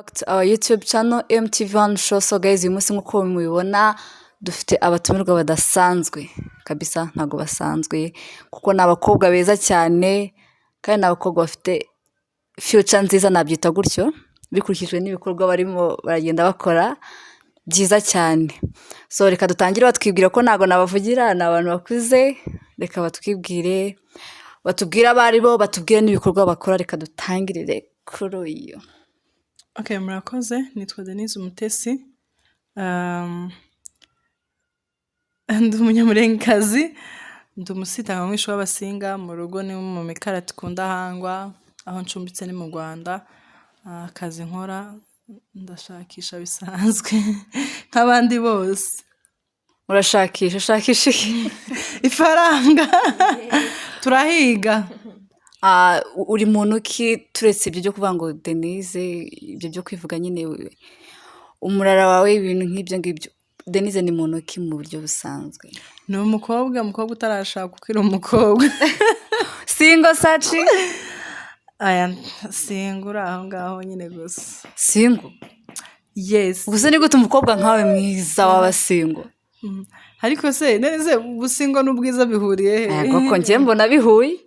Back to our YouTube channel MTV1 Show. So guys, uyu munsi nkuko mubibona dufite abatumirwa badasanzwe kabisa, ntago basanzwe kuko n'abakobwa beza cyane kandi n'abakobwa bafite future nziza, nabyita gutyo bikurikijwe n'ibikorwa barimo baragenda bakora byiza cyane. So reka dutangire batwibwira ko ntago nabavugira, n'abantu bakuze, reka batwibwire, batubwira abari bo, batubwire n'ibikorwa bakora. Reka dutangirire kuri uyu. Okay, murakoze. Nitwa Denise Umutesi. Ndi umunyamurengekazi. Ndi umusitanga mwisho w'abasinga mu rugo ni mu mikarati kunda hangwa aho ncumbitse ni mu Rwanda. Akazi nkora ndashakisha bisanzwe nk'abandi bose. Urashakisha ifaranga. Turahiga. Uri muntu ki turetse ibyo byo kuvuga ngo Denise, ibyo byo kwivuga nyine umurara wawe ibintu nk'ibyo ngibyo, Denise ni muntu ki mu buryo busanzwe? Ni umukobwa utarashaka kuko iri umukobwa. Single sachi? Aya singura aho ngaho nyine gusa. Single? Yes. Gusa ni gute umukobwa nkawe mwiza waba single? Ariko se neze ubusingo n'ubwiza bihuriye he? Koko njye mbona bihuye.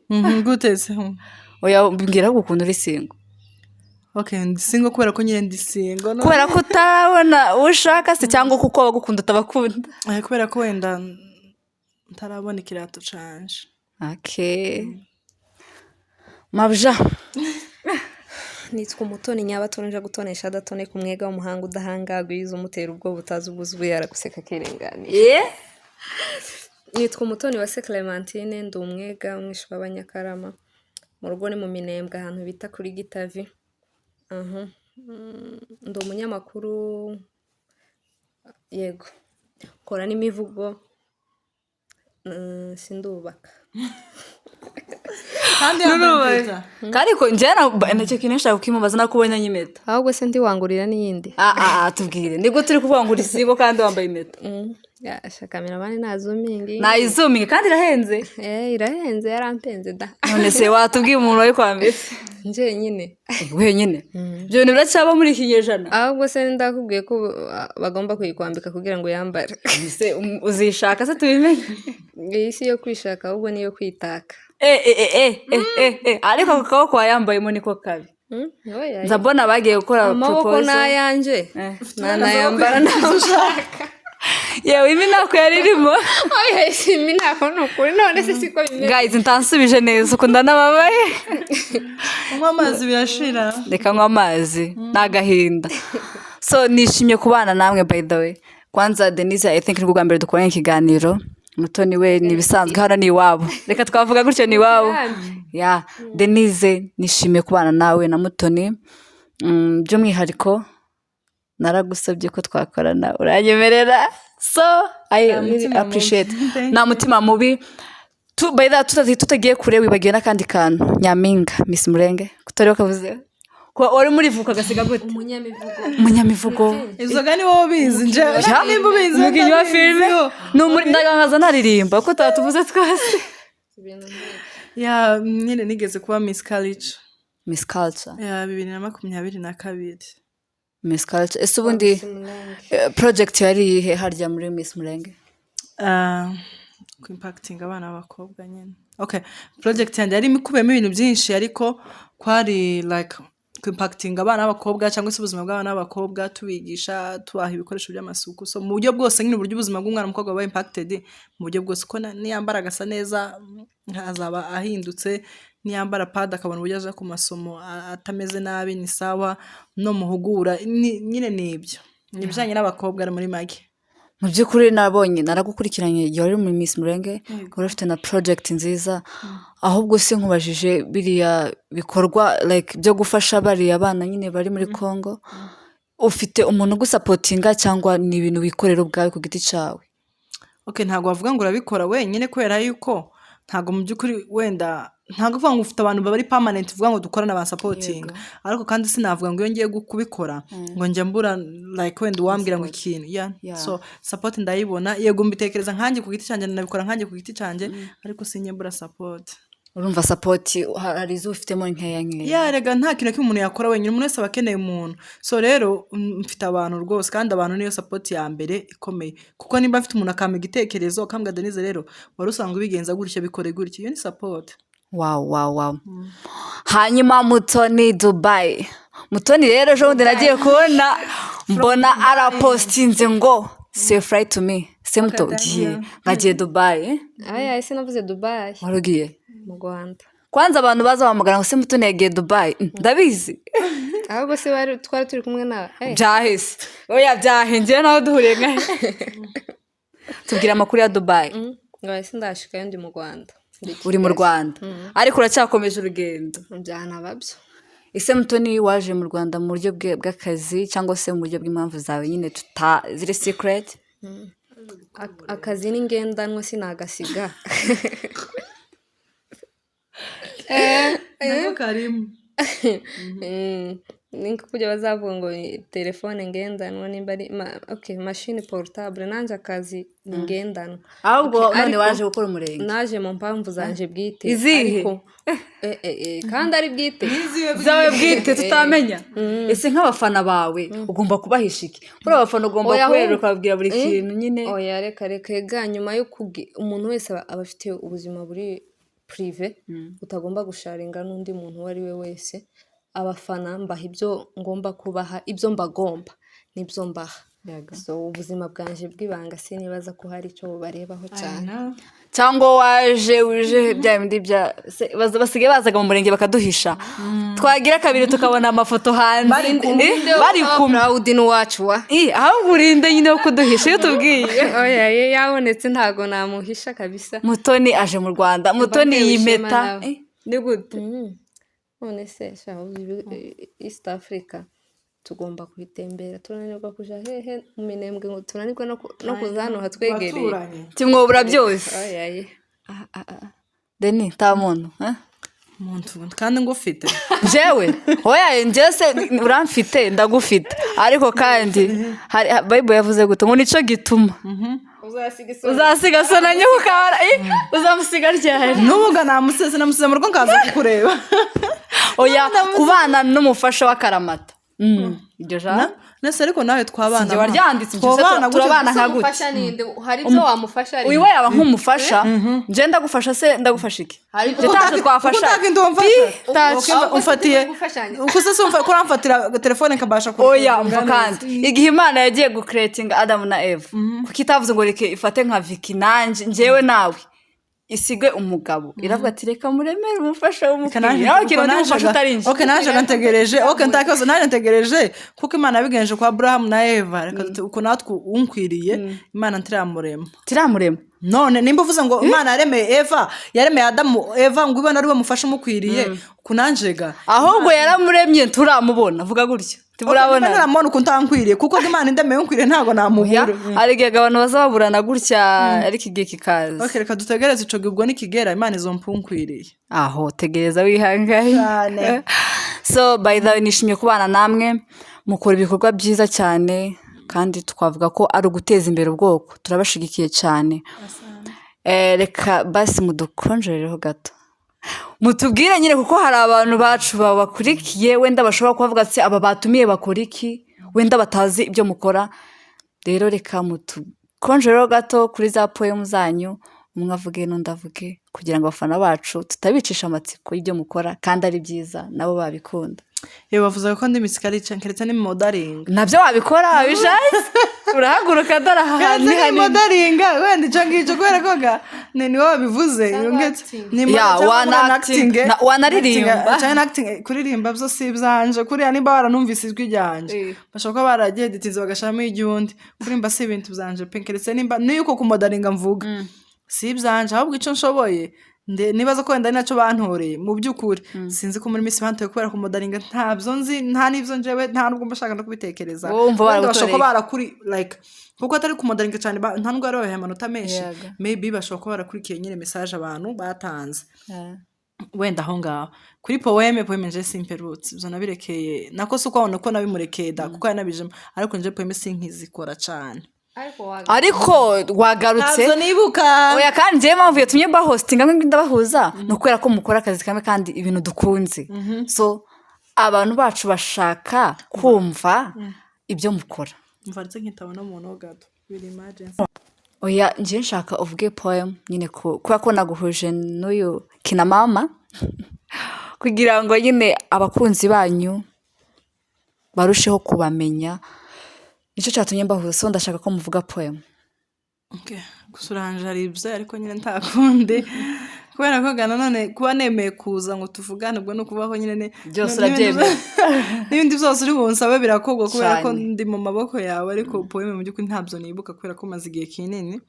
Gute se? Oya mbwira gukunda uri single. Okay, ndi single kubera ko nyine ndi single. Kubera ko utabona ushaka se cyangwa kuko abagukunda utabakunda? Kubera ko wenda ntarabona ikirato canje. Okay. Mabja. Nitwa Umutoni Nyabatonja gutonesha adatone ku mwega w'umuhanga udahangagwa yizo umutera ubwo butazi ubuzubu yaraguseka kirenganiye. Nitwa Umutoni wa Clementine, ndi umwega umwishe w'abanyakarama mu rugo ni mu Minembwe ahantu bita kuri Gitavi. Ndi umunyamakuru, yego kora n'imivugo, sindubaka. Kandi ko njyana nacyo kinesha kukimubaza nakubonye nyimeta. Ahubwo se ndi wangurira n'iyindi. Tubwire. Niko turi kuvuga ngo uri single kandi wambaye impeta. Yasha kameramani nazumingi. Nayizumingi kandi irahenze. Irahenze yarampenze da. None se watubwiye umuntu wari kwambira? Nje nyine. Wenyine. Byo biracyaba muri iki nyejana. Ahubwo se ndakubwiye ko bagomba kuyikwambika kugira ngo yambare. Se uzishaka se tubimenye. Isi yo kwishaka ahubwo niyo kwitaka. Ariko akaboko wayambayemo niko kabi. Nza mbona bagiye gukora proposal. Amaboko nayanje. Nanayambara nazushaka. Yewe imi nako yaririmo. Oya imi nako nukuri none se siko bimeze. Guys, ntansubije neza ukunda nababaye. Unywa amazi birashira. Reka nywa amazi nagahinda. So nishimye kubana namwe by the way. Kwanza Denise, I think nibwo mbere dukoranye ikiganiro. Mutoni we nibisanzwe hano ni iwabo. Reka twavuga gutyo ni iwabo. Denise nishimye kubana nawe na Mutoni. By'umwihariko naragusabye ko twakorana uranyemerera. So I really appreciate. Na mutima mubi. By that tutagiye kure wibagiye nakandi kantu. Nyaminga Miss Murenge kutari kavuze. Ko uri muri vuka gasiga gute? Umunyamivugo. Izo gani wowe bizi nje. Nimba bizi muginyi wa filme. No muri ndagangaza naririmba ko tatuvuze twase. Ya nyine nigeze kuba Miss Culture. Miss Culture. Ya 2022. Miss Culture. Ese ubundi project yari ihe harya muri Miss Murenge? Ku impacting abana b'abakobwa nyine. Okay, project yandi yari mikubemo ibintu byinshi ariko kwari like ku impacting abana b'abakobwa cyangwa se ubuzima bw'abana b'abakobwa tubigisha tubaha ibikoresho by'amasuku. So mu buryo bwose nyine uburyo ubuzima bw'umwana w'umukobwa baba impacted mu buryo bwose ko niyambara gasa neza azaba ahindutse, niyambara pad akabona uburyo aje ku masomo atameze nabi ni sawa no muhugura nyine nibyo. Nibijanye n'abakobwa ari muri make. Mu byukuri nabonye naragukurikiranye yari muri Miss Murenge, urafite na project nziza. Ahubwo se nkubajije biriya bikorwa like byo gufasha bari abana nyine bari muri Congo. Ufite umuntu gusupportinga cyangwa ni ibintu wikorera ubwawe ku giti cyawe? Okay, ntago wavuga ngo urabikora wenyine kubera yuko ntago mu byukuri wenda ntago uvuga ngo ufite abantu bari permanent uvuga ngo dukorana ba supporting. Ariko kandi sinavuga ngo iyo ngiye kubikora ngo njye mbura like wenda wambwira ngo ikintu. So support ndayibona, yego mbitekereza nkanjye ku giti cyanjye nabikora nkanjye ku giti cyanjye ariko sinye mbura support. urumva support hari izo ufitemo nkeya nkeya rega nta kintu cy'umuntu yakora wenyine umuntu wese aba akeneye umuntu so rero mfite abantu rwose kandi abantu niyo support ya mbere ikomeye kuko nimba mfite umuntu akampa igitekerezo akambwira Denise rero wari usanzwe ubigenza gutya bikore gutya iyo ni support. Wow. Hanyuma Mutoni Dubai. Mutoni rero ejo bundi nagiye kubona mbona arapostinze ngo say fly to me. Semuto ugiye ngagiye Dubai. Aya ese navuze Dubai. Warugiye mu Rwanda. Kwanza abantu baza bamagana ngo Semuto yagiye Dubai. Ndabizi. Ahubwo se twari turi kumwe nawe. Byahise. Oya byahenze naho duhuriye nka. Tubwira amakuru ya Dubai. Ngo ese ndashika ndi mu Rwanda. Uri mu Rwanda ariko uracyakomeje urugendo byana babyo. Ese Mutoni waje mu Rwanda mu buryo bw'akazi cyangwa se mu buryo bw'impamvu zawe nyine ziri secret? Akazi ni ngendanwa sinagasiga. Nako karimo. Ninko kujya bazavuga ngo telefone ngendanwa nimba ari machine portable nanje akazi ngendanwa. Ahubwo none waje gukora umurenge. Naje mu mpamvu zanje bwite ariko kandi ari bwite zawe bwite tutamenya. Ese nk'abafana bawe ugomba kubahisha iki? Kuri abafana ugomba kweruka babwira buri kintu nyine. Oya reka ga nyuma yo umuntu wese aba afite ubuzima buri prive utagomba gusharinga n'undi muntu wari we wese. Abafana mbaha ibyo ngomba kubaha ibyo mbagomba nibyo mbaha. So ubuzima bwanje bw'ibanga sinibaza ko hari icyo barebaho cyane. Cyangwa uje bya bindi bya basigaye bazaga mu murenge bakaduhisha. Twagira kabiri tukabona amafoto hanze bari kumwe proud n'uwacu wa. Ahubwo urinde nyine yo kuduhisha iyo tubwiye. Oya yabonetse ntago namuhisha kabisa. Mutoni aje mu Rwanda. Mutoni yimeta ni gute? None se East Africa tugomba kwitembera tunanirwa kuja hehe mu minembwe ngo tunanirwa no kuzano hatwegereye timwobura byose. Oya Deni ta muntu muntu kandi ngufite jewe oya njese uramfite ndagufite ariko kandi Bible yavuze gute ngo nico gituma uzasiga sona nyukara uzamusiga ryari nubuga namusese mu rugo nkaza kukureba. Oya kubana n'umufasha w'akaramata iryo jana nese ariko nawe twabana sinjye waryanditse turabana nka gute umufasha ninde hari ibyo wamufasha ari uyu yaba nk'umufasha nje ndagufasha se ndagufasha iki utaje twafasha umfatiye uko se ko ramfatira telefone kabasha ko oya umva kandi igihe Imana yagiye gucreatinga Adam na Eve kuko itavuze ngo reke ifate nka Vicky nanje njewe nawe isigwe umugabo iravuga ati reka muremere umufasha w'umukiriya nawe kintu n'umufasha utarinje. Naje gantegereje ntakoze naje ntegereje kuko Imana yabigenje kwa Abraham na Eva reka uko natwe unkwiriye Imana tiramurema none nimba uvuze ngo Imana yaremeye Eva yaremeye Adamu Eva ngo ibona ari we mufasha umukwiriye kunanjega ahubwo yaramuremye turamubona vuga gutyo tiburabona naramubona uko ntankwiriye kuko Imana indemeye unkwiriye ntago namuhura arigega abantu bazaburana gutya ariko igihe kikaza. Reka dutegereze ico gibwo nikigera Imana izompunkwiriye aho tegereza wihangaye. So by the way nishimye kubana namwe mukora ibikorwa byiza cyane kandi twavuga ko ari uguteza imbere ubwoko turabashigikiye cyane. Reka basi mudukonjereho gato mutubwire nyine kuko hari abantu bacu babakurikiye wenda bashobora kuvuga ati aba batumiye bakora iki wenda batazi ibyo mukora. Rero reka mutukonjereho gato kuri za poem zanyu umwe avuge n'undi avuge kugira ngo abafana bacu tutabicisha amatsiko y'ibyo mukora kandi ari byiza nabo babikunda. Bavuze ko ndi misikari keretse ni modeling nabyo wabikora wabishatse urahaguruka dara ni modeling wenda cyo ngicyo kwera koga ni wowe bivuze ni wanaririmba cyane acting kuririmba byo si byanje kuri ani bara numvise ijwi ryanje bashaka baragiye ditize bagashamo igihundi kurimba si ibintu byanje penkeretse nimba niyuko ku modeling mvuga si byanje ahubwo ico nshoboye nibaza ko wenda naco bantoreye mu byukuri sinzi ko muri Miss bantoye kubera ko modeling ntabyo nzi nta nivyo njewe nta nubwo mbashaka no kubitekereza bashaka barakuri like kuko atari ku modeling cyane nta nubwo ari amanota menshi maybe bashaka barakurikiye nyine message abantu batanze wenda aho ngaho kuri poem nje simple roots byo nabirekeye nako suko abona ko nabimurekeye da kuko yanabijemo ariko nje poem sinkizikora cyane ariko wagarutse ntabwo nibuka oya kandi njyewe mpamvu yatumye mbahostinga nk'ibyo ndabahuza ni ukubera ko mukora akazi kamwe kandi ibintu dukunze so abantu bacu bashaka kumva ibyo mukora mva ndetse nkitabona umuntu wo gato biri emergency oya njye nshaka uvuge poem nyine kubera ko naguhuje n'uyu kina mama kugira ngo nyine abakunzi banyu barusheho kubamenya nicyo cyatumye mbahuza so ndashaka ko muvuga poem gusa uranje hari ibyo ariko nyine ntakundi kubera ko gana none kuba nemeye kuza ngo tuvugane ubwo no kubaho nyine byose urabyemeye n'ibindi byose uri bunsabe birakogwa kubera ko ndi mu maboko yawe ariko poem mu by'ukuri ntabyo nibuka kubera ko maze igihe kinini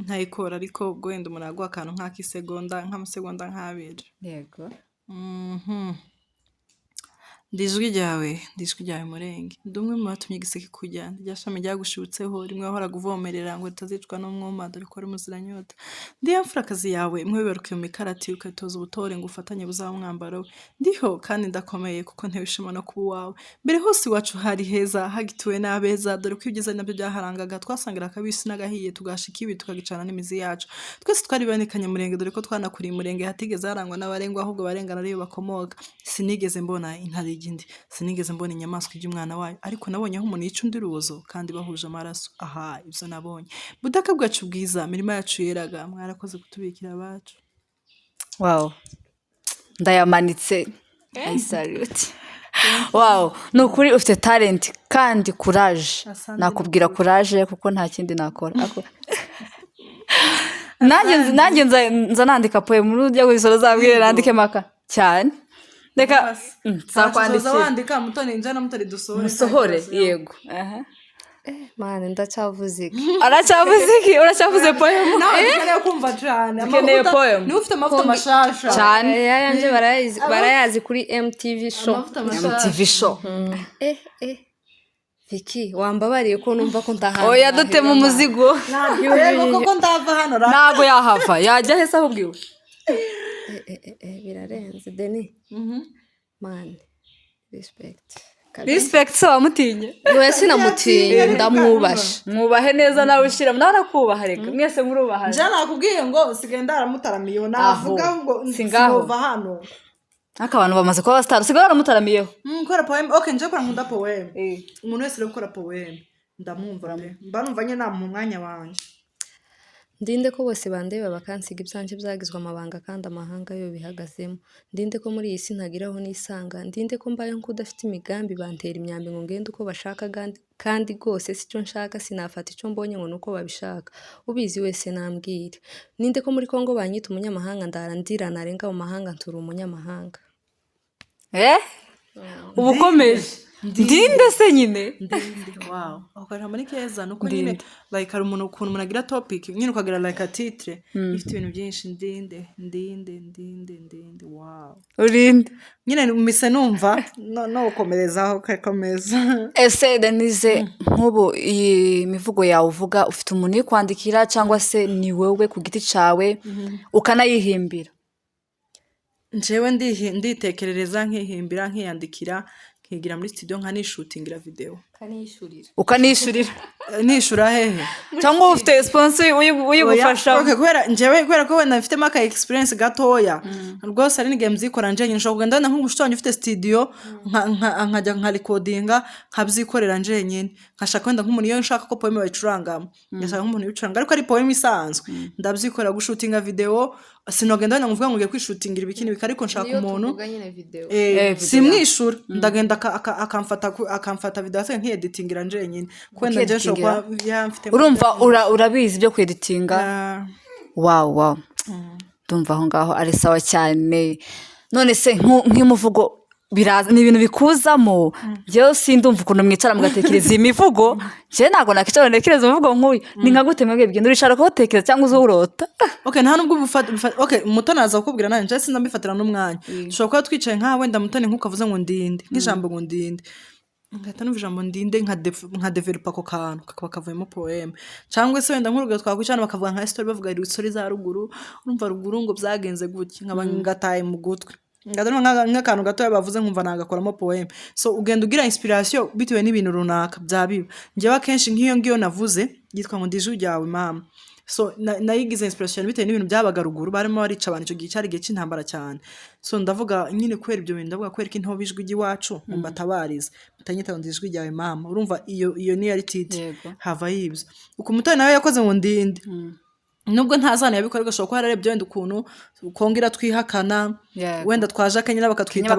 ntayikora ariko ubwo wenda umuntu aguha akantu nk'amasegonda nk'abiri yego ndijwi ryawe murenge ndi umwe mu batumye igiseke kujyana rya shami ryagushibutseho rimwe wahoraga uvomerera ngo ritazicwa n'umwuma dore ko ari muziranyota ndi ya mfurakazi yawe imwe wibarukiye mu mikarati ukayitoza ubutore ngo ufatanye buzaba umwambaro we ndiho kandi ndakomeye kuko ntewe ishema no kuba uwawe mbere hose iwacu hari heza hagituwe n'abeza dore ko ibyiza nabyo byaharangaga twasangira akabisi n'agahiye tugashika ibi tukagicana n'imizi yacu twese twari banekanye murenge dore ko twanakuriye umurenge hatigeze harangwa n'abarengwa ahubwo barengana ariyo bakomoka sinigeze mbona intare sinigeze mbona inyamaswa y'umwana wayo ariko nabonye aho umuntu yica undi rubozo kandi bahuje amaraso aha ibyo nabonye budaka bwacu bwiza mirima yacu yeraga mwarakoze kutubikira abacu wow ndayamanitse I salute wow ni ukuri ufite talent kandi courage nakubwira courage kuko nta kindi nakora nanjye nza nandika poem muri ujya kwisora zabwire nandike maka cyane reka nzakwandikira wandika mutoni njana mutari dusohore yego mane ndacyavuze iki uracyavuze poem nawe kumva cyane ukeneye poem ni ufite amavuta mashasha cyane yanje barayazi kuri MTV show Vicky wambabariye ko numva ko ntahana oya dute mu muzigo kuko ndava hano ntago yahava yajya hese ahubwiwe birarenze Denise man respect so wamutinye we sinamutinye ndamwubasha mwubahe neza nawe ushira nawe arakubaha reka mwese murubaha njana nakubwiye ngo sigaye ndaramutaramiyeho navuga ngo sinova hano abantu bamaze kuba star sigaye baramutaramiyeho gukora poem okay nje kora nkunda poem umuntu wese uri gukora poem ndamwumva mba numva nyine nta mu mwanya wanje ndinde ko bose bandeba bakansiga ibyanje byagizwe amabanga kandi amahanga yo bihagazemo ndinde ko muri iyi si ntagiraho nisanga ndinde ko mbaye nk'udafite imigambi bantera imyambi ngo ngende uko bashaka kandi rwose sicyo nshaka sinafata icyo mbonye ngo nuko babishaka ubizi wese nambwire ninde ko muri Kongo banyita umunyamahanga ndarandira narenga mu mahanga ntura umunyamahanga ubukomeje ndinde se nyine wow akora muri keza nuko nyine like hari umuntu ukuntu munagira topic nyine ukagira like a titre ifite ibintu byinshi ndinde wow urinde nyine mise numva no ukomerezaho kakomeza ese Denise nk'ubu iyi mivugo yawe uvuga ufite umuntu uri kwandikira cyangwa se ni wowe ku giti cyawe ukanayihimbira njyewe nditekerereza nkihimbira nkiyandikira nkigira muri studio nkanishutingira video ukanishurira nishura hehe cyangwa ufite sponsor uyigufasha okay kubera ko wenda mfite maka experience gatoya rwose ari nige mzikora nje nshobora kugenda nk'ubushtonye ufite studio nkajya nka recordinga nkabyikorera nje nyine nkashaka wenda nk'umuntu iyo nshaka ko poem bayicuranga ngashaka nk'umuntu yicuranga ariko ari poem isanzwe ndabyikorera gushutinga video sinogenda wenda nguvuga ngo ngiye kwishutingira ibikini bikariko nshaka umuntu simwishura ndagenda akamfata video ase nk'editingira nje nyine kwenda nje shokwa yamfite urumva urabizi byo kweditinga wow ndumva aho ngaho ari sawa cyane none se nk'imuvugo biraza ni ibintu bikuzamo byo sindumva ukuntu mwicara mugatekereza imivugo je nago nakicara nekereza umuvugo nk'uyu ni nka gute mwebwe bigenda urishaka ko tekereza cyangwa uzurota okay nta nubwo okay mutona aza kukubwira nanje je sinambifatira n'umwanya dushobora kuba twicaye nka wenda mutone nkukavuze ngo ndinde nk'ijambo ngo ndinde ngahita numva ijambo ndinde nka develop ako kantu kakaba kavuyemo poem cyangwa se wenda nk'urugo twakwicana bakavuga nka story bavuga story za ruguru urumva ruguru ngo byagenze gutya nkaba ngataye mu gutwi ngadana nk'akantu gato bavuze nkumva nagakoramo poem so ugenda ugira inspiration bitewe n'ibintu runaka byabiba njyewe akenshi nk'iyo ngiyo navuze yitwa ngo ndijwi ryawe mama. So nayigize inspiration bitewe n'ibintu byabaga ruguru barimo barica abantu icyo gihe cyari igihe cy'intambara cyane. So ndavuga nyine kwera ibyo bintu ndavuga kwera ko intobo ijwi ry'iwacu mbatabariza mutanyita ngo ndijwi ryawe mama. Urumva iyo ni yari titi hava yibyo uko Mutoni nawe yakoze ngo ndinde nubwo ntazana yabikora gashobora ko hararebye wenda ukuntu kongera twihakana wenda twaje Kenya bakatwita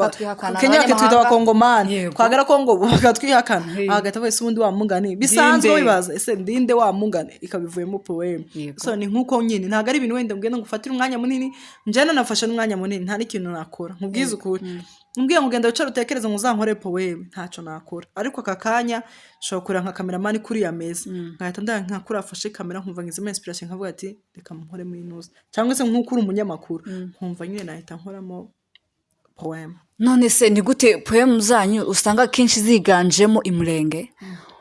Kenya bakatwita abakongomani twagara Kongo bakatwihakana hagati wese ubundi wa mungane bisanzwe wibaza ese ndinde wa mungane ikabivuyemo poem. So ni nkuko nyine ntago ari ibintu wenda ngenda ngufatira umwanya munini njana nafashe n'umwanya munini nta n'ikintu nakora nkubwiza ukuri mbwiye ngenda wicara utekereza ngo uzankore poem ntaco nakora ariko aka kanya shobora kurira nka cameraman kuri ya meza ngahita nkakura afashe kamera nkumva ngize inspiration nkavuga ati reka nkore muri news cyangwa se nk'ukuri umunyamakuru nkumva nyine nahita nkoramo poem. None se ni gute poem zanyu usanga kenshi ziganjemo imurenge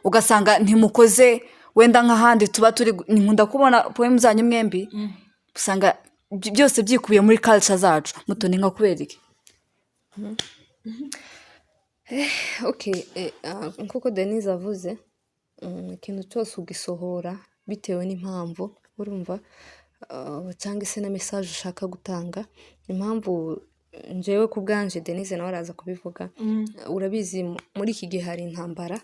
ugasanga ntimukoze wenda nk'ahandi tuba turi nkunda kubona poem zanyu mwembi usanga byose byikubiye muri culture zacu Mutoni nka kubera iki? Okay, nkuko Denise avuze ikintu cyose ugisohora bitewe n'impamvu urumva cyangwa se na message ushaka gutanga impamvu njewe ku bwanje Denise nawe araza kubivuga urabizi muri iki gihe hari intambara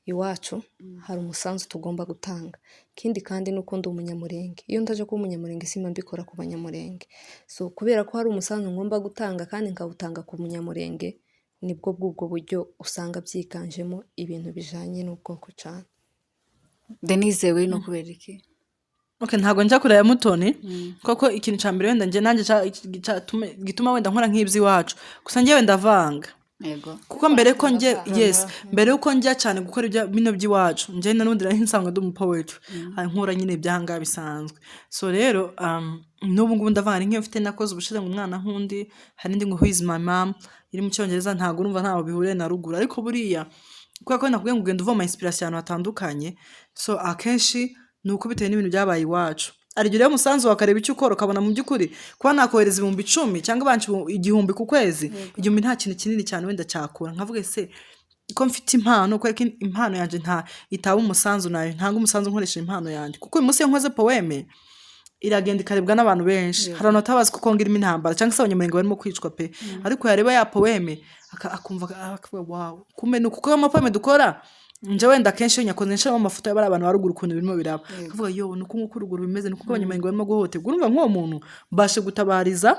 iwacu hari umusanzu tugomba gutanga kindi kandi nuko ndi umunyamurenge iyo ndaje kuba umunyamurenge sima mbikora ku banyamurenge so kubera ko hari umusanzu ngomba gutanga kandi nkawutanga ku munyamurenge nibwo bw'ubwo buryo usanga byiganjemo ibintu bijanye n'ubwoko cyane. Denise we no kubera iki? Okay, ntago njya kure ya Mutoni koko ikintu cyambere wenda nje nanjye gituma wenda nkora nk'ibyi wacu gusa ngiye wenda vanga Yego. Kuko mbere ko nje mbere uko njya cyane gukora ibyo bino by'iwacu nje nanundi nsanga ndi umupoetry nkora nyine byanga bisanzwe. So rero n'ubu ngubu ndavanga nk'iyo mfite nakoze ubushize ngo umwana nkundi hari indi ngo who is my mom iri mu cyongereza ntago urumva ntaho bihure na ruguru ariko buriya kuko nakubwiye ngo ugenda uvoma inspiration hatandukanye. So akenshi nuko bitewe n'ibintu byabaye iwacu ari rero musanzu wakareba icyo ukora ukabona mu byukuri kuba nakohereza 10,000 cyangwa banki 1,000 ku kwezi 1,000 nta kintu kinini cyane wenda cyakora nkavuga se ko mfite impano ko impano yanje nta itaba umusanzu nayo ntanga umusanzu nkoresha impano yanje kuko uyu munsi nkoze poeme iragenda ikarebwa n'abantu benshi hari abantu tabazi kuko ngirimo intambara cyangwa se abanyamurenge barimo kwicwa pe ariko yareba ya poeme akumva wow kumena kuko amapoeme dukora nje wenda kenshi nyakoze nshamo amafoto y'abari abantu baruguru ukuntu birimo biraba kuvuga yo nuko nkuko bimeze nuko abanyamurenge barimo guhoterwa urumva nk'uwo muntu bashe gutabariza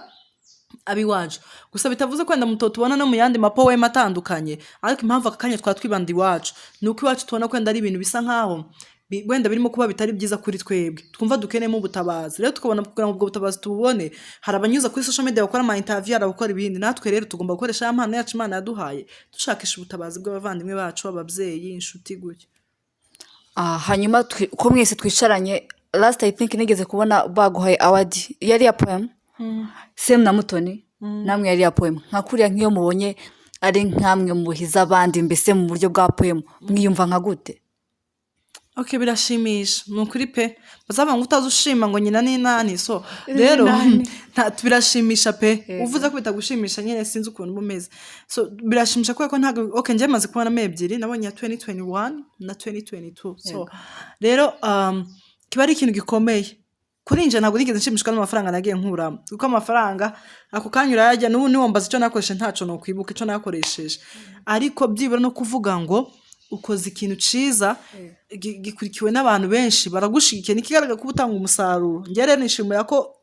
abiwacu gusa bitavuze ko wenda muto tubona no mu yandi mapoeme atandukanye ariko impamvu akanya twatwibanda iwacu nuko iwacu tubona ko wenda ari ibintu bisa nkaho wenda birimo kuba bitari byiza kuri twebwe twumva dukenemo ubutabazi rero tukabona kugira ngo ubwo butabazi tubone hari abanyuza kuri social media bakora ama interview arabakora ibindi natwe rero tugomba gukoresha impano yacu Imana yaduhaye dushakisha ubutabazi bw'abavandimwe bacu ababyeyi inshuti gutyo. Hanyuma ko mwese twicaranye last I think nigeze kubona baguhaye award yari ya poem same na Mutoni namwe yari ya poem nka kuriya nk'iyo mubonye ari nkamwe muhiza abandi mbese mu buryo bwa poem mwiyumva nka gute? Okay, birashimisha nukuri pe bazaba ngo utazushima ngo nyina ni nani so rero birashimisha pe uvuze ko bitagushimisha nyine sinzi ukuntu bumeze so birashimisha ko ntago okay nje maze kubona ebyiri nabonye ya 2021 na 2022 so rero kiba ari ikintu gikomeye kuri nje ntago nigeze nshimishwa n'amafaranga nagiye nkuramo kuko amafaranga ako kanyura yajya n'ubu niwombaza icyo nakoresha ntaco no kwibuka icyo nakoresheje ariko byibura no kuvuga ngo ukoze ikintu ciza gikurikiwe n'abantu benshi baragushigikiye nikigaragaza ko utanga umusaruro ngere nishimira ko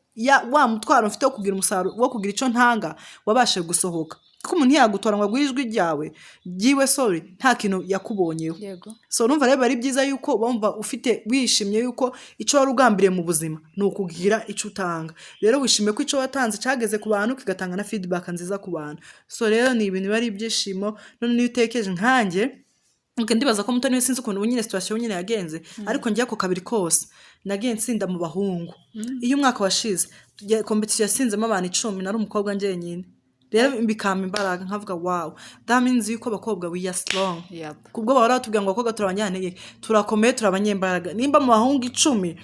wa mutwaro mfite wo kugira umusaruro wo kugira ico ntanga wabashe gusohoka kuko umuntu yagutora ngo agwijwe ryawe giwe sorry nta kintu yakubonyeho so numva rero ari byiza yuko bumva ufite wishimye yuko ico warugambiriye mu buzima nukugira ico utanga rero wishimye ko ico watanze cageze ku bantu kigatanga na feedback nziza ku bantu so rero ni ibintu bari ibyishimo none niyo utekeje nkanjye ndibaza ko Mutoni sinzi ukuntu nyine situation nyine yagenze ariko ngiye ko kabiri kose nagiye nsinda mu bahungu iyo umwaka washize competition yasinzemo abantu 10 nari umukobwa nje nyine rero bikama imbaraga nkavuga wow that means yuko abakobwa we are strong Yep. kubwo bahora batubwira ngo abakobwa turabanyantege turakomeye turabanyembaraga nimba mu bahungu 10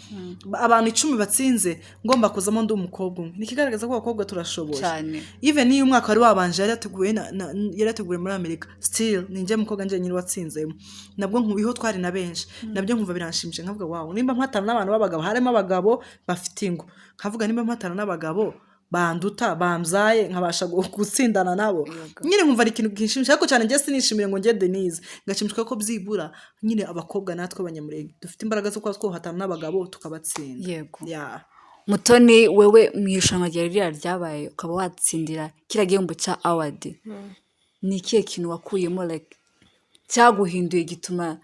abantu 10 batsinze ngomba kuzamo ndi umukobwa umwe nikigaragaza ko abakobwa turashoboye cyane even iyo umwaka wari wabanje yarateguwe muri Amerika still ninjye mukobwa nje nyiri watsinzemo nabwo nkubiho twari na benshi nabyo nkumva biranshimije nkavuga wow nimba mpatana n'abantu b'abagabo harimo abagabo bafite ingo nkavuga nimba mpatana n'abagabo banduta bamzaye nkabasha gutsindana nabo nyine nkumva ari ikintu gishimisha ariko cyane nje sinishimire ngo nge Denise ngashimishwa ko byibura nyine abakobwa natwe abanyamurenge dufite imbaraga zo kwa twohatana n'abagabo tukabatsinda yego yeah. Mutoni wewe mu irushanwa ryabaye ukaba watsindira kira gihembo cya award ni ikihe kintu wakuyemo like cyaguhinduye gituma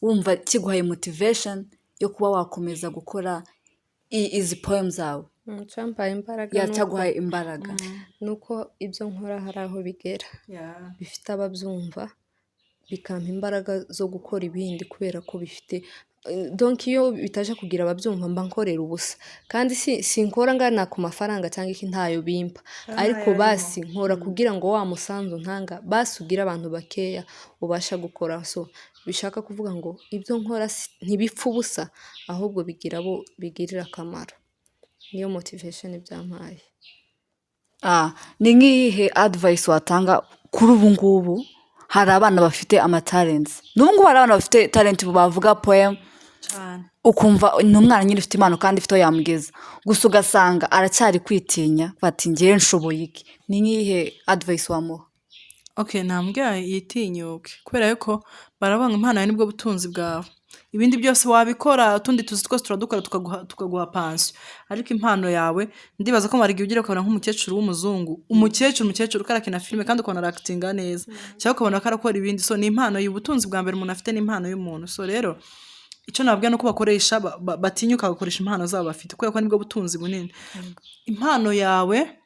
wumva kiguhaye motivation yo kuba wakomeza gukora izi poems zawe Champaye imbaraga yacyaguhaye imbaraga nuko ibyo nkora hari aho bigera bifite ababyumva bikampa imbaraga zo gukora ibindi kubera ko bifite donc iyo bitaje kugira ababyumva mba nkorera ubusa kandi sinkora ngana ku mafaranga cyangwa iki ntayo bimpa ariko basi nkora kugira ngo wa musanzu ntanga basugira abantu bakeya ubasha gukora so bishaka kuvuga ngo ibyo nkora ntibipfa ubusa ahubwo bigirira akamaro niyo motivation byampaye ni nk'ihe advice watanga kuri ubu ngubu hari abana bafite amatalents n'ubu ngubu hari abana bafite talent bavuga poem ukumva ni umwana nyine ufite impano kandi ufite yamugeza gusa ugasanga aracyari kwitinya bati ngewe nshoboye iki ni nk'ihe advice wamuha okay nambwira yitinyuke kubera yuko barabanga impano yawe nibwo butunzi bwawe ibindi byose wabikora utundi tuzi twose turadukora tukaguha pansiyo ariko impano yawe ndibaza ko marigiye ugira ukabona nk'umukecuru w'umuzungu umukecuru karakina filime kandi ukabona arakitinga neza cyangwa ukabona ko arakora ibindi so ni impano y'ubutunzi bwa mbere umuntu afite n'impano y'umuntu so rero icyo nabwira nuko bakoresha batinyuka bagakoresha impano zabo bafite kubera ko nibwo butunzi bunini impano yawe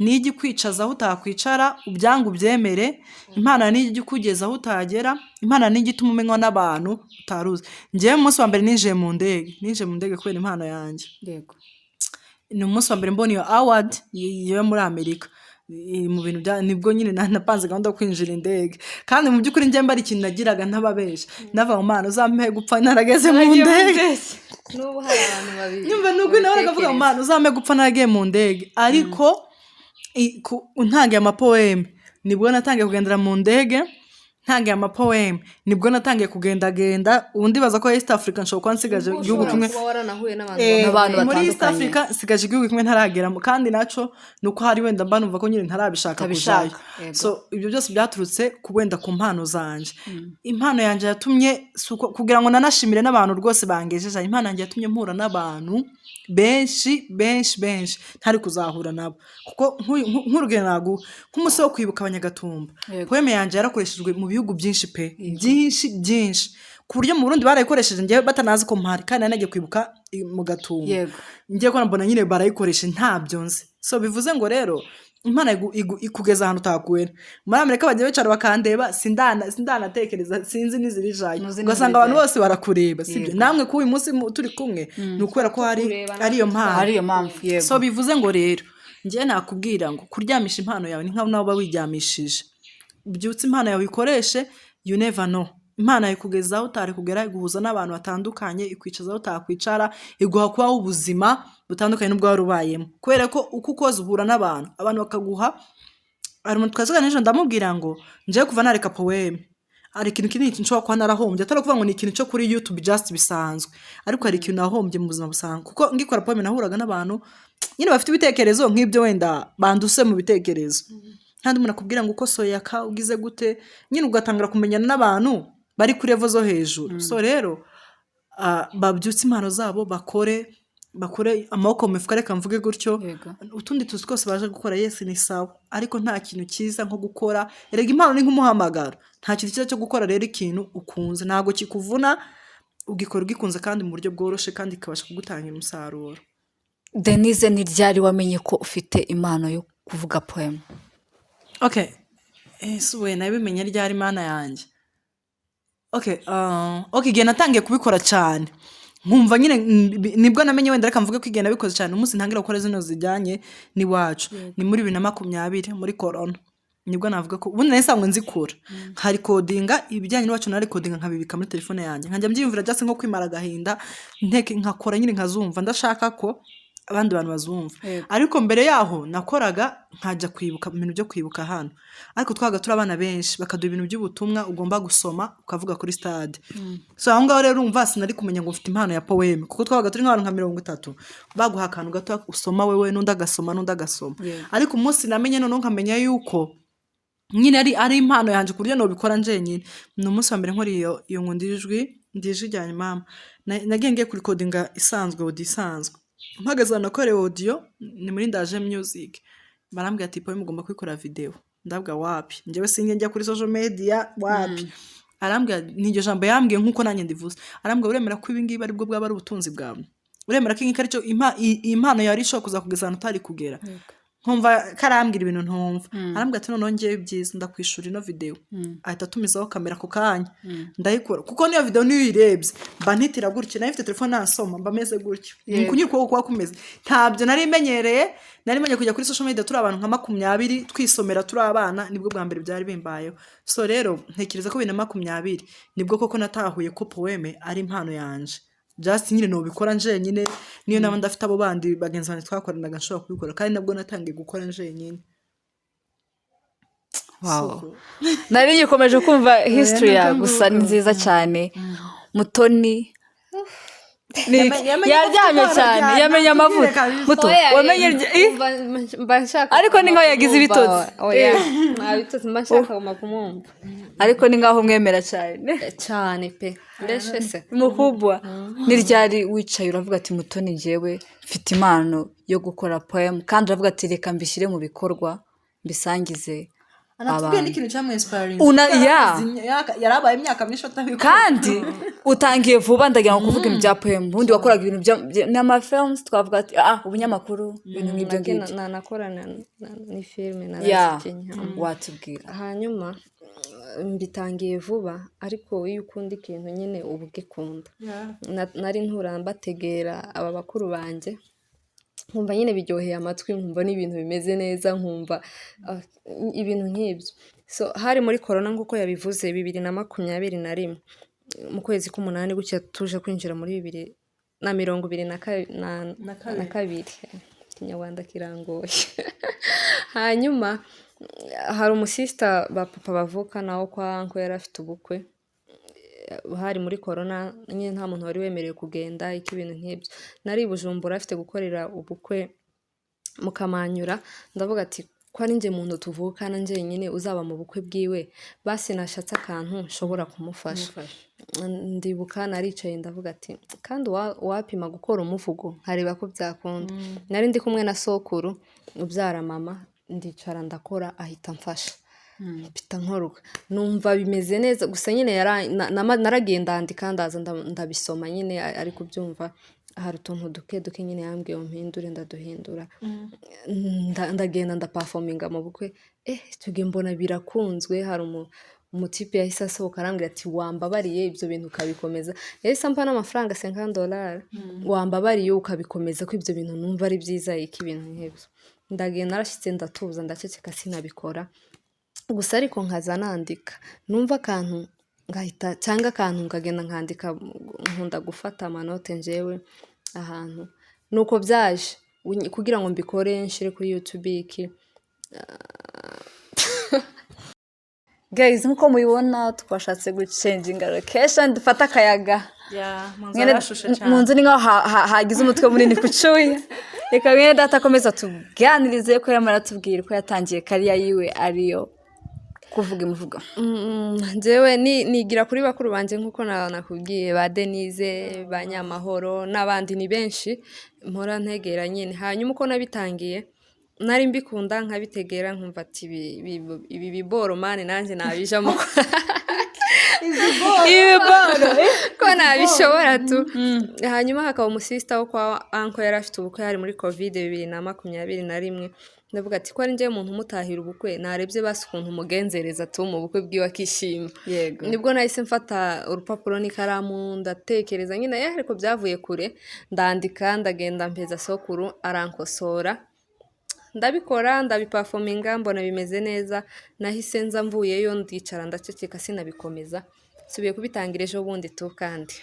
nijya kwicaza aho utakwicara ubyanga ubyemere impano nijya kugeza aho utagera impano nijya ituma umenywa n'abantu utaruzi njyewe umunsi wa mbere ninjiye mu ndege kubera impano yanjye yego ni umunsi wa mbere mbona iyo award yo muri Amerika mu bintu nibwo nyine napanze gahunda yo kwinjira indege kandi mu by'ukuri njye mba ari ikintu nagiraga ntababesha nava mu mana uzampe gupfa narageze mu ndege n'ubu hari abantu babiri nyumva nuko nawe bakavuga mu mana uzampe gupfa naragiye mu ndege ariko untangiye amapoeme nibwo natangiye kugendera mu ndege ntangiye amapoeme nibwo natangiye kugendagenda ubundi baza ko East Africa nshobora kuba nsigaje igihugu kimwe n'abantu muri East Africa nsigaje igihugu kimwe ntarageramo kandi naco nuko hari wenda mba numva ko nyine ntarabishaka kujayo so ibyo byose byaturutse ku wenda ku mpano zanje impano yanje yatumye kugira ngo nanashimire n'abantu rwose bangejeje impano yanje yatumye mpura n'abantu benshi ntari kuzahura nabo kuko nk'urugero nago nk'umunsi wo kwibuka abanyagatumba poeme yanje yarakoreshejwe mu bihugu byinshi pe byinshi ku buryo mu Burundi barayikoresheje njyewe batanazi ko mpari kandi nagiye kwibuka mu gatumba ngiye ko mbona nyine barayikoresha ntabyo nzi so bivuze ngo rero impano ikugeza ahantu utakwera muri Amerika bagiye bicara bakandeba sindanatekereza sinzi n'izirijaye ugasanga abantu bose barakureba sibyo namwe ku uyu munsi turi kumwe ni ukubera ko ariyo mpamvu yego so bivuze ngo rero njye nakubwira ngo kuryamisha impano yawe ni nkaho nawe uba wiryamishije byutse impano yawe ikoreshe you never know impano yawe ikugeza aho utari kugera iguhuza n'abantu batandukanye ikwicaza aho utakwicara iguha kubaho ubuzima butandukanye n'ubwo wari ubayemo kubera ko uko ukoze uhura n'abantu bakaguha hari umuntu twazaga n'ejo ndamubwira ngo nje kuva nareka poeme hari ikintu kinini nshobora kuba narahombye atari kuvuga ngo ni ikintu cyo kuri YouTube just bisanzwe ariko hari ikintu nahombye mu buzima busanzwe kuko ngikora poeme nahuraga n'abantu nyine bafite ibitekerezo nk'ibyo wenda banduse mu bitekerezo kandi umuntu akubwira ngo uko soyaka ugize gute nyine ugatangira kumenyana n'abantu bari kuri level zo hejuru so rero babyutse impano zabo bakore amaboko mu mifuka reka mvuge gutyo utundi tuzi twose baje gukora yesi ni sawa ariko nta kintu cyiza nko gukora erega impano ni nk'umuhamagaro nta kintu cyiza cyo gukora rero ikintu ukunze ntabwo kikuvuna ugikora ugikunze kandi mu buryo bworoshe kandi ikabasha kugutangira umusaruro Denise ni ryari wamenye ko ufite impano yo kuvuga poem okay we nabimenye ryari imana yanjye okay igihe natangiye kubikora cyane nkumva nyine nibwo namenye wenda reka mvuge ko igenda bikoze cyane umunsi ntangira gukora zino zijyanye n'iwacu ni muri 2020 muri corona nibwo navuga ko ubundi nahise ngo nzikura nka recordinga ibijyanye n'iwacu na recordinga nkabibika muri telefone yanjye nkajya mbyiyumvira byase nko kwimara agahinda nteke nkakora nyine nkazumva ndashaka ko abandi bantu bazumva ariko mbere yaho nakoraga nkajya kwibuka ibintu byo kwibuka hano ariko twaga turi abana benshi bakaduha ibintu by'ubutumwa ugomba gusoma ukavuga kuri stade so aho ngaho rero umva sinari kumenya ngo ufite impano ya poem kuko twaga turi nk'abantu nka 30 baguha akantu gato usoma wewe n'undi agasoma ariko umunsi namenye none nkamenya yuko nyine ari impano yanje kuryo no bikora nje nyine no umunsi wa mbere nkora iyo ngundijwi ndijijyanye mama nagiye kuri recordinga isanzwe audio isanzwe mpagaze nakore audio ni muri ndaje music barambwira ati poem ugomba kwikora video ndabwa wapi njyewe singe njya kuri social media wapi arambwira n'iryo jambo yambwiye nkuko nanjye ndivuze arambwira uremera ko ibi ngibi ari bwo bwaba ari ubutunzi bwawe uremera ko iki ari cyo impano yari ishoka kuza kugezana utari kugera nkumva karambwira ibintu ntumva arambwira ati none ngiye byiza ndakwishura ino video ahita tumizaho kamera ku kanya ndayikora kuko niyo video niyo irebye mba ntitira gutyo nayo ifite telefone nasoma mba meze gutyo kunyuko kwa kumeze ntabyo nari menyereye kujya kuri social media turi abantu nka 20 twisomera turi abana nibwo bwa mbere byari bimbayeho so rero ntekereza ko 2020 nibwo koko natahuye ko poeme ari impano yanje just nyine no bikora nje nyine niyo naba ndafite abo bandi bagenzi bane twakoranaga nshobora kubikora kandi nabwo natangiye gukora nje nyine wow nari ngikomeje kumva history ya gusa ni nziza cyane Mutoni yaryamye cyane yamenye amavuta muto wamenye ariko ni ngaho yagize ibitotsi ibitotsi mbashaka kumumva ariko ni ngaho mwemera cyane pe mbese se Mubikogwa ni ryari wicaye uravuga ati Mutoni njyewe mfite impano yo gukora poem kandi uravuga ati reka mbishyire mu bikorwa mbisangize anatubwiye n'ikintu cyamwe inspiring yarabaye imyaka myinshi atabikora kandi utangiye vuba ndagira ngo kuvuga ibintu bya poem ubundi wakoraga ibintu n'ama films twavuga ati ubunyamakuru ibintu nk'ibyo ngibyo nakorana ni filme narasikinya watubwira hanyuma mbitangiye vuba ariko iyo ukunda ikintu nyine uba ugikunda nari nturambategera aba bakuru banjye nkumva nyine biryoheye amatwi nkumva n'ibintu bimeze neza nkumva ibintu nk'ibyo so hari muri corona nk'uko yabivuze 2021 mu kwezi k'umunani gutya tuje kwinjira muri 2022 Kinyarwanda kirangoye hanyuma hari umusista ba papa bavuka nawo kwa anko yari afite ubukwe hari muri corona nyine nta muntu wari wemerewe kugenda ibintu nk'ibyo nari Bujumbura afite gukorera ubukwe mu Kamanyura ndavuga ati ko ari nje muntu tuvukana nje nyine uzaba mu bukwe bwiwe basi nashatse akantu nshobora kumufasha ndibuka naricaye ndavuga ati kandi wapima gukora umuvugo nkareba ko byakunda nari ndi kumwe na sokuru ubyara mama ndicara ndakora ahita mfasha mpita nkoruka numva bimeze neza gusa nyine naragiye ndandika ndaza ndabisoma nyine ari kubyumva hari utuntu duke nyine yambwiye mpindure ndaduhindura ndagenda ndaperforminga mu bukwe tuge mbona birakunzwe hari umutipe yahise asohoka arambwira ati wambabariye ibyo bintu ukabikomeza yahise ampa n'amafaranga $50 wambabariye ukabikomeza ko ibyo bintu numva ari byiza ibintu nk'ibyo ndagenda narashyitse ndatuza ndaceceka sinabikora gusa ariko nkaza nandika numva akantu ngahita cyangwa akantu ngagenda nkandika nkunda gufata amanote njyewe ahantu nuko byaje kugira ngo mbikore nshire kuri YouTube iki guys nkuko mubibona twashatse gucenginga location dufata akayaga mu nzu ni ngaho hagize umutwe munini kucuye reka mwene data akomeza tuganirize ko yamara tubwira ko yatangiye kariya yiwe ariyo kuvuga imuvuga njyewe nigira kuri bakuru banje nkuko nakubwiye ba Denise ba Nyamahoro n'abandi ni benshi mpora ntegera nyine hanyuma uko nabitangiye nari mbikunda nkabitegera nkumva ati ibi biboro mane nanjye nabijamo ibiboro ko nabishobora tu hanyuma hakaba umusista wo kwa anko yari afite ubukwe hari muri covid 2021 ndavuga ati ko ari njye umuntu umutahira ubukwe narebye basi ukuntu umugenzereza tu mu bukwe bwiwe akishima Yego. nibwo nahise mfata urupapuro n'ikaramu ndatekereza nyine ariko byavuye kure ndandika ndagenda mpeza sokuru arankosora ndabikora ndabiperforminga mbona bimeze neza nahise nza mvuyeyo ndicara ndaceceka sinabikomeza subiye kubitangira ejo bundi tu kandi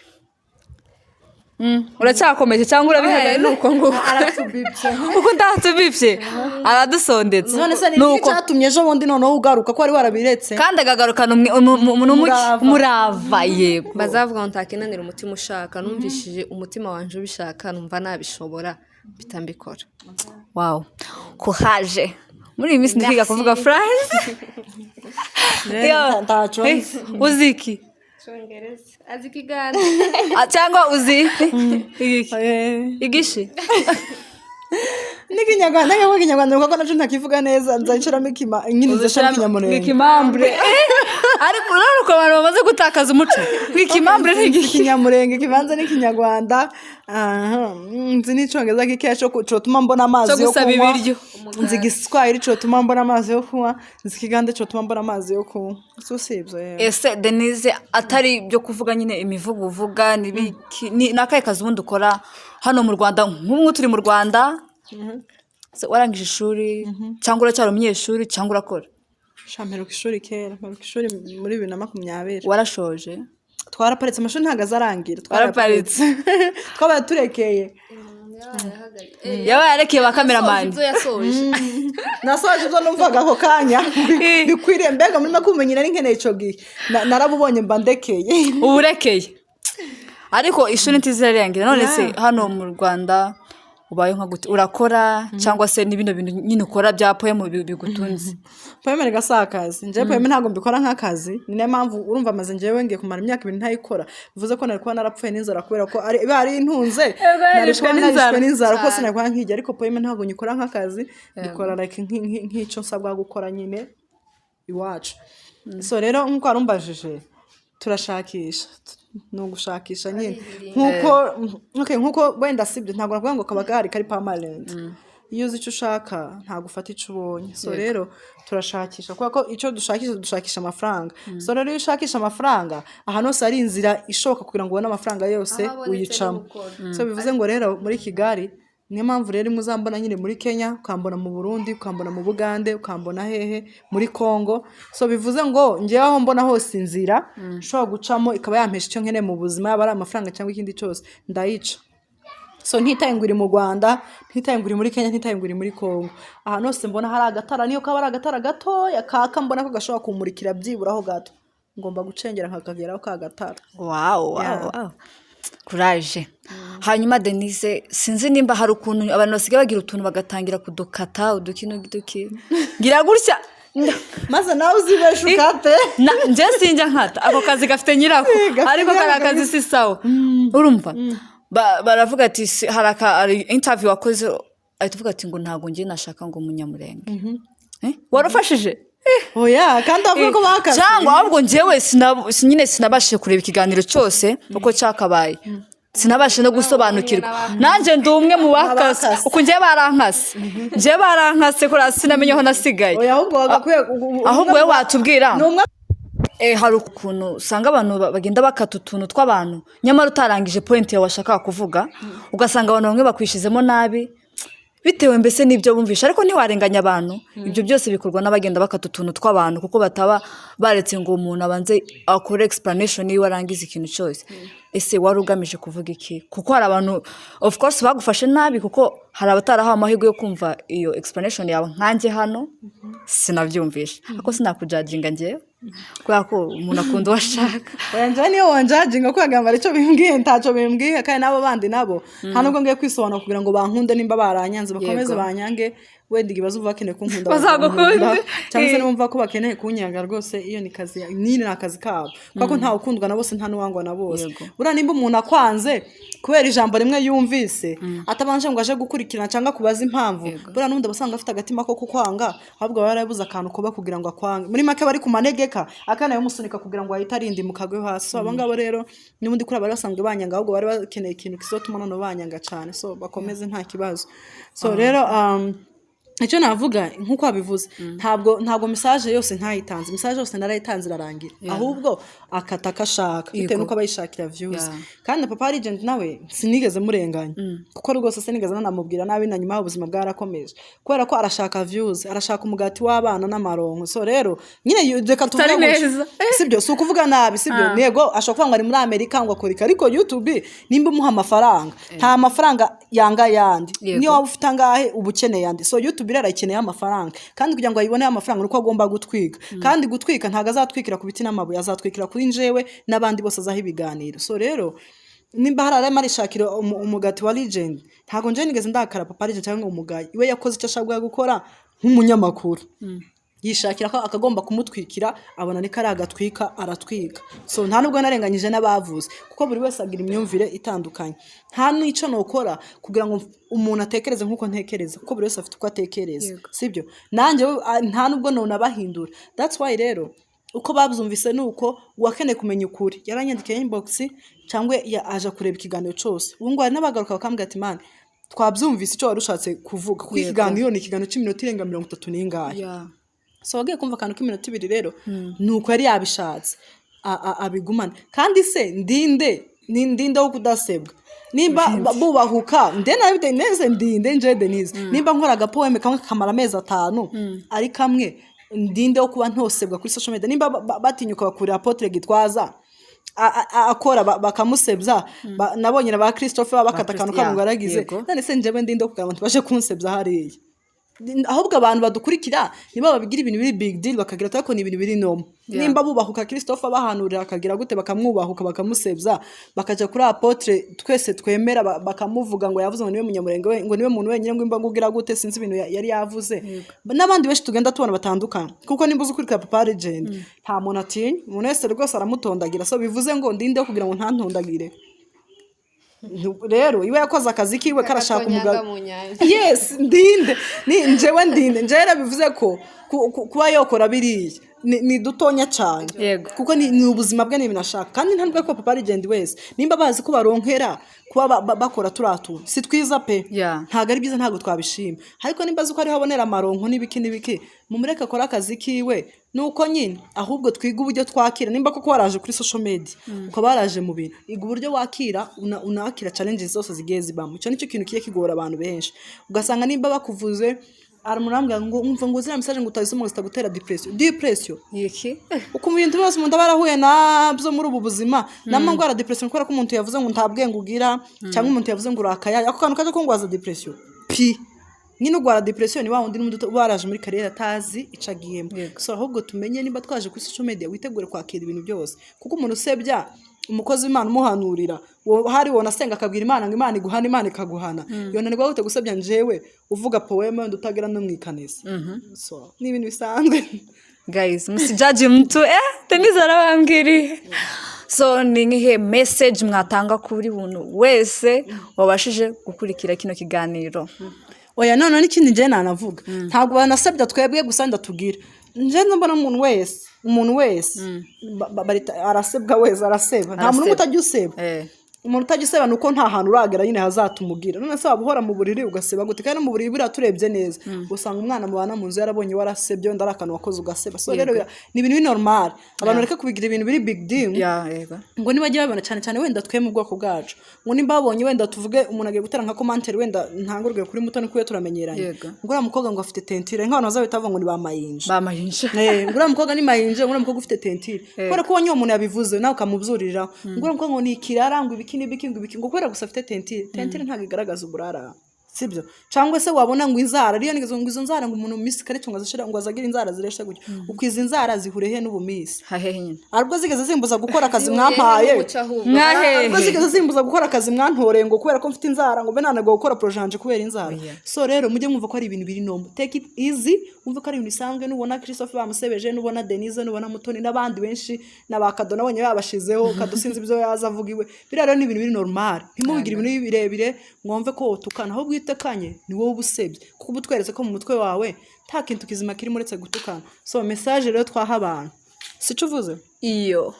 uracyakomeje cyangwa urabihagaye nuko ngo aratubibye kuko ndatubibye aradusondetse none se ni iki cyatumye ejo bundi noneho ugaruka ko wari warabiretse kandi akagarukana umurava yego bazavuga ngo ntakinanira umutima ushaka numvishije umutima wanje ubishaka numva nabishobora bitambikora wow courage muri iyi minsi ndiga kuvuga phrase ntaco uziki Cyongereza azi kiganda cyangwa uzi igishi n'ikinyarwanda nkaho kinyarwanda kuko naco ntakivuga neza nzanshiramo nyine zashaka kinyamurenge ikimambre ariko rero ko abantu bamaze gutakaza umuco kwikimambre n'ikinyamurenge kivanze n'ikinyarwanda nzi n'icyongereza kikesho cotuma mbona amazi yo kunywa nzi igiswahili cotuma mbona amazi yo kunywa nzi ikiganda cotuma mbona amazi yo kunywa susibyo ese Denise atari byo kuvuga nyine imivugo uvuga ni nakaye kazi ubundi ukora hano mu Rwanda nk'umwe turi mu Rwanda warangije ishuri cyangwa uracyari umunyeshuri cyangwa urakora mperuka ishuri kera mperuka ishuri muri 2020 warashoje twaraparitse amashuri ntago azarangira twaraparitse twabaye turekeye yabaye arekeye ba cameraman nasoje ibyo numvaga ako kanya bikwiriye mbega muri makumenyera n'inkeneye ico gihe narabubonye mba ndekeye uburekeye ariko ishuri ntizirarengira none se hano mu Rwanda ubaye nka gute urakora cyangwa se n'ibino bintu nyine ukora bya poem bigutunze poem ni gasakazi nje poem ntago mbikora nk'akazi ni nayo mpamvu urumva maze njewe ngiye kumara imyaka 2 ntayikora bivuze ko nari kuba narapfuye n'inzara kubera ko ari intunze narishwe n'inzara ko sinakora nk'ijya ariko poem ntago nyikora nk'akazi bikora like nk'icyo nsabwa gukora nyine iwacu so rero nkuko arumbajije turashakisha no gushakisha nyine nkuko wenda sibyo ntabwo navuga ngo kabagari kari permanent iyo uzi icyo ushaka ntabwo ufata icyo ubonye so rero turashakisha kuko ko icyo dushakisha amafaranga so rero iyo ushakisha amafaranga ahantu hose ari inzira ishoboka kugira ngo ubone amafaranga yose uyicamo so bivuze ngo rero muri Kigali niyo mpamvu rero muzambona nyine muri Kenya ukambona mu Burundi ukambona mu Bugande ukambona hehe muri Congo so bivuze ngo ngewe aho mbona hose inzira nshobora gucamo ikaba yampesha icyo nkeneye mu buzima yaba ari amafaranga cyangwa ikindi cyose ndayica so ntitayinguri mu Rwanda ntitayinguri muri Kenya ntitayinguri muri Congo ahantu hose mbona hari agatara niyo kaba ari agatara gatoya kaka mbona ko gashobora kumurikira byiburaho gato ngomba gucengera nkakageraho ka gatara wow courage hanyuma Denise sinzi nimba hari ukuntu abantu basigaye bagira utuntu bagatangira kudukata udukino ngira gutya maze nawe uzibesha ukate nje sinjya nkata ako kazi gafite nyirako ariko kari kazi si sawa urumva baravuga ati hari interview wakoze ahita ati ngo ntago ngiye nashaka ngo umunyamurenge warufashije oya kandi avuga ko bakaze cyangwa ahubwo njyewe nyine sinabashije kureba ikiganiro cyose uko cyakabaye sinabashe no gusobanukirwa nanjye ndi umwe mu bakase uko njye barankase kora sinamenye aho nasigaye ahubwo we watubwira hari ukuntu usanga abantu bagenda bakata utuntu tw'abantu nyamara utarangije point yawe washaka kuvuga ugasanga abantu bamwe bakwishizemo nabi bitewe mbese n'ibyo bumvisha ariko ntiwarenganya abantu ibyo byose bikorwa n'abagenda bakata utuntu tw'abantu kuko bataba baretse ngo umuntu abanze akore explanation yiwe arangiza ikintu cyose ese wari ugamije kuvuga iki kuko hari abantu of course bagufashe nabi kuko hari abatarahawe amahirwe yo kumva iyo explanation yawe nkanjye hano sinabyumvisha ariko sinakujudginga njyewe kubera ko umuntu akunda uwashaka wanje niyo wanjudginga ko agamba icyo bimbwiye ntaco bimbwiye kandi nabo bandi nabo nta nubwo ngiye kwisobanura kugira ngo bankunde nimba baranyanze bakomeze banyange wenda igibazo uva bakeneye kunkunda bazagukunda cyangwa se numva ko bakeneye kunyanga rwose iyo ni kazi nyine nakazi kabo kuko nta ukundwa na bose nta nuwangwa na bose bura nimba umuntu akwanze kubera ijambo rimwe yumvise atabanje ngo aje gukurikirana cyangwa kubaza impamvu bura nundi basanga afite agatima ko kukwanga ahubwo barabuza akantu kuba kugira ngo akwange muri make bari ku manegeka akana yo musunika kugira ngo ahita arindi mukagwe hasi so abangabo rero n'ubundi kuri bari basanzwe banyanga ahubwo bari bakeneye ikintu kizotuma none banyanga cyane so bakomeze nta kibazo so rero icyo navuga nk'uko wabivuze ntabwo message yose ntayitanze message yose narayitanze irarangira ahubwo akata kashaka bitewe nuko abayishakira views kandi papa agent nawe sinigeze murenganya kuko rwose sinigeze nanamubwira nabi na nyuma ubuzima bwarakomeje kubera ko arashaka views arashaka umugati w'abana n'amaronko so rero nyine reka tuvuge sibyo si ukuvuga nabi sibyo nego ashobora kuvuga ngo ari muri Amerika ngo akorika ariko YouTube nimba umuha amafaranga nta mafaranga yanga yandi niyo waba ufite angahe ubukeneye yandi so YouTube irakeneye amafaranga kandi kugira ngo ayibone amafaranga nuko agomba gutwika kandi gutwika ntago azatwikira ku biti n'amabuye azatwikira kuri njewe n'abandi bose azaho ibiganiro so rero nimba hararema rishakira umugati wa legend ntago nje nigeze ndakara papa legend cyangwa umugayi iwe yakoze icyo ashaka gukora nk'umunyamakuru yishakira ko akagomba kumutwikira abona ni kari agatwika aratwika so nta nubwo narenganyije n'abavuze kuko buri wese agira imyumvire itandukanye nta n'icyo nokora kugira ngo umuntu atekereze nk'uko ntekereza kuko buri wese afite uko atekereza sibyo nanjye nta nubwo none abahindura that's why rero uko babyumvise nuko wakeneye kumenya ukuri yaranyandikiye inbox cyangwa aje kureba ikiganiro cyose ubu ngo hari n'abagaruka bakambwira ati man twabyumvise icyo warushatse kuvuga kuko ikiganiro ni ikiganiro cy'iminota irenga 30 n'ingahe so wagiye kumva akantu k'iminota 2 rero nuko yari yabishatse abigumana kandi se ndinde wo kudasebwa nimba bubahuka ndenabide neze ndinde nje Denise nimba nkora agapoeme kamwe kamara amezi 5 ari kamwe ndinde wo kuba ntosebwa kuri social media nimba batinyuka bakuri apotre Gitwaza akora bakamusebya nabonye na ba Christopher bakata akantu kamugaragize none se njyewe ndinde kugira ngo tubashe kunsebya hariya ahubwo abantu badukurikira niba babigira ibintu biri big deal bakagira atako ni ibintu biri nomo nimba bubahuka Christopher bahanurira akagira gute bakamwubahuka bakamusebya bakaja kuri apotre twese twemera bakamuvuga ngo yavuze ngo niwe munyamurenge we ngo niwe muntu wenyine ngo imba ngugira gute sinzi ibintu yari yavuze n'abandi benshi tugenda tubona batandukana kuko nimba uzukurikira papa legend nta muntu atinya umuntu wese rwose aramutondagira so bivuze ngo ndinde kugira ngo ntantondagire rero iwe yakoze akazi kiwe karashaka umugabo yes ndinde njyewe bivuze ko kuba yokora biriya ni dutonya cyane kuko ni ubuzima bwe n'ibintu ashaka kandi ntabwo ko papa legend wese nimba bazi ko baronkera kuba bakora turatu si twiza pe ntago ari byiza ntago twabishima ariko nimba azi ko ari habonera amaronko n'ibiki mumureka akora akazi kiwe nuko nyine ahubwo twiga uburyo twakira nimba koko waraje kuri social media ukaba waraje mu bintu iga uburyo wakira unakira challenges zose zigiye zibamo icyo nicyo kintu kiye kigora abantu benshi ugasanga nimba bakuvuze aramunambwa ngo umva ngo zira message ngo utazisoma zitagutera depression yiki uko ibintu byose umuntu abarahuye nabyo muri ubu buzima namwe ngo ara depression kubera ko umuntu yavuze ngo ntabwenge ugira cyangwa umuntu yavuze ngo urakaya ako kantu kaje ko ngwaza depression nyine ugwara depression ni wa wundi n'umuntu baraje muri career atazi icagiyemo so ahubwo tumenye niba twaje kuri social media witegure kwakira ibintu byose kuko umuntu usebya umukozi w'Imana umuhanurira hari wona senga akabwira Imana ngo Imana iguhana Imana ikaguhana yona nigwa gute gusebya njewe uvuga poema ndutagira no mwikaneza so ni ibintu bisanzwe guys musijaji mtu Denise arabambwiri so ni ngihe message mwatanga kuri buntu wese wabashije gukurikira kino kiganiro oya none n'ikindi nje nanavuga ntabwo banasebya twebwe gusa ndatubwira nje mbona umuntu wese arasebwa wese araseba nta muntu utajya useba umuntu utajya useba nuko nta hantu uragera nyine hazatumugira none se wabuhora mu buriri ugaseba gute kandi mu buriri buraturebye neza usanga umwana mubana mu nzu yarabonye warasebye ndara akantu wakoze ugaseba so rero ni ibintu normal abantu reka kubigira ibintu biri big deal ngo nibajye babona cyane cyane wenda twe mu bwoko bwacu ngo nimba babonye wenda tuvuge umuntu agiye gutera nka commentaire wenda ntangurwe kuri mutoni kuye turamenyeranye ngo ura mukobwa ngo afite tentire nk'abantu bazabitavuga ngo ni bamayinje ngo ura mukobwa ni mayinje ngo ura mukobwa ufite tentire kubera ko wonye umuntu yabivuze nawe ukamubyurira ngo ura mukobwa ngo ni kirara ngo ibiki ngo kubera gusa afite tentire ntago igaragaza uburara sibyo cyangwa se wabona ngo inzara ariyo nizo ngo izo nzara ngo umuntu misi kare cyangwa azashira ngo azagira inzara ziresha gutyo ukwiza inzara zihurehe n'ubumisi hahehe nyine arubwo zigeze zimbuza gukora akazi mwampaye arubwo zigeze zimbuza gukora akazi mwantoreye ngo kubera ko mfite inzara ngo benanaga gukora project kubera inzara so rero mujye mwumva ko ari ibintu biri nombo take it easy umva ko ari ibintu bisanzwe nubona Christopher bamusebeje nubona Denise nubona Mutoni n'abandi benshi n'abakado nabonye babashizeho kadusinze ibyo yazavugiwe biraro ni ibintu biri normal ntimubigira ibintu birebire mwumve ko tukana ahubwo itekanye ni wowe ubusebye kuko ubutweretse ko mu mutwe wawe nta kintu kizima kiri muretse gutukana so message rero twaha abantu sico uvuze iyo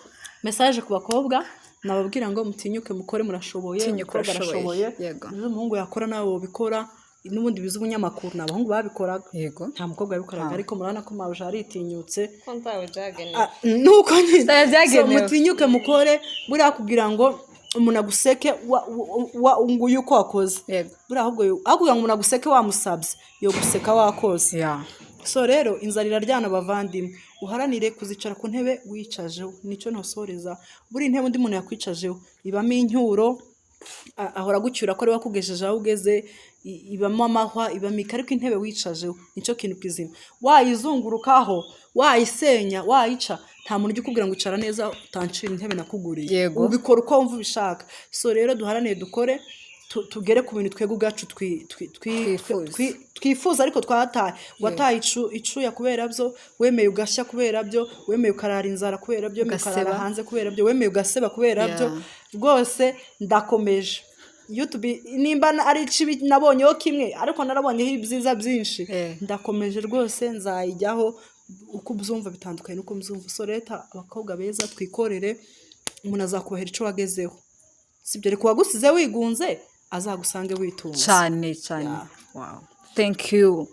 message ku bakobwa nababwira ngo mutinyuke mukore murashoboye murashoboye umuhungu yakora nawe wobikora n'ubundi biza ubunyamakuru n'abahungu babikoraga yego nta mukobwa wabikoraga ariko murabona ko mabuje aritinyutse kontawe jagene nuko byagenewe mutinyuke mukore buriya kugira ngo umuntu aguseke nguyu uko wakoze buriya ahubwo kugira ngo umuntu aguseke wamusabye yo guseka wakoze so rero inzara iraryana bavandimwe uharanire kuzicara ku ntebe wicajeho nicyo ntosoreza buri intebe undi muntu yakwicajeho ibamo incyuro ahora gucyura ko ari wakugejeje aho ugeze ibamo amahwa ibamika ariko intebe wicajeho nicyo kintu kizima wayizungurukaho wayisenya wayica nta muntu ujya ukubwira ngo icara neza utancira intebe nakuguriye ubikora uko wumva ubishaka so rero duharanire dukore tugere ku bintu twebwe ubwacu twifuza ariko twataye wataye icuya kubera byo wemeye ugashya kubera byo wemeye ukarara inzara kubera byo wemeye ukarara hanze kubera byo wemeye ugaseba kubera byo rwose ndakomeje YouTube nimba ari ikibi nabonyeho kimwe ariko narabonyeho ibyiza byinshi ndakomeje rwose nzayijyaho uko byumva bitandukanye nuko mzumva so leta abakobwa beza twikorere umuntu azakubahera ico wagezeho sibyo reko wagusize wigunze azagusange witunze cyane wow thank you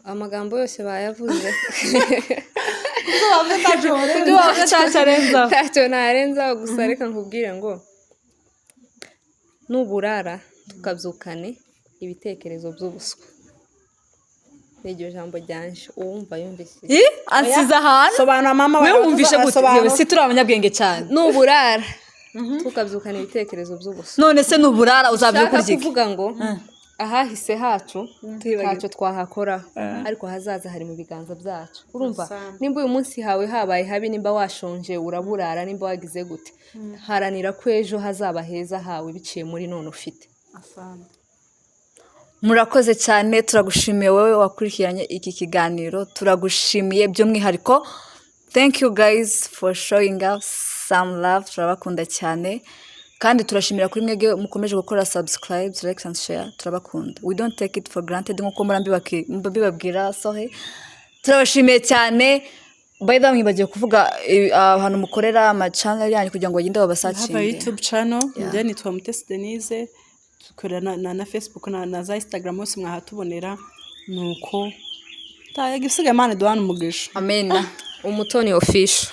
amagambo yose bayavuze ntacyo narenza gusa reka nkubwire ngo nuburara tukabyukane ibitekerezo by'ubuswa n'iryo jambo ryanje uwumva yumvise asiza ahantu sobanura mama we wumvishe gute yewe si turi abanyabwenge cyane nuburara tukabyukana ibitekerezo by'ubuswa none se nuburara uzabyukurya kuvuga ngo ahahise hacu ntacyo twahakora ariko hazaza hari mu biganza byacu urumva nimba uyu munsi hawe habaye habi nimba washonje uraburara nimba wagize gute haranira ko ejo hazaba heza hawe biciye muri none ufite murakoze cyane turagushimiye wowe wakurikiranye iki kiganiro turagushimiye by'umwihariko thank you guys for showing us some love turabakunda cyane kandi turashimira kuri mwege mukomeje gukora subscribe like and share turabakunda we don't take it for granted nkuko mbibabwira sorry turabashimiye cyane by the way mwibagiye kuvuga ahantu mukorera ama channel yanyu kugira ngo bagende babasacinge YouTube channel then itwa Mutesi Denise tukorana na Facebook na za Instagram hose mwahatubonera nuko tayagisiga Imana duhana umugisha amen umutoni official.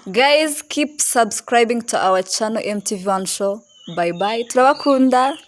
Guys, keep subscribing to our channel MTV1 Show. Bye bye. Turabakunda.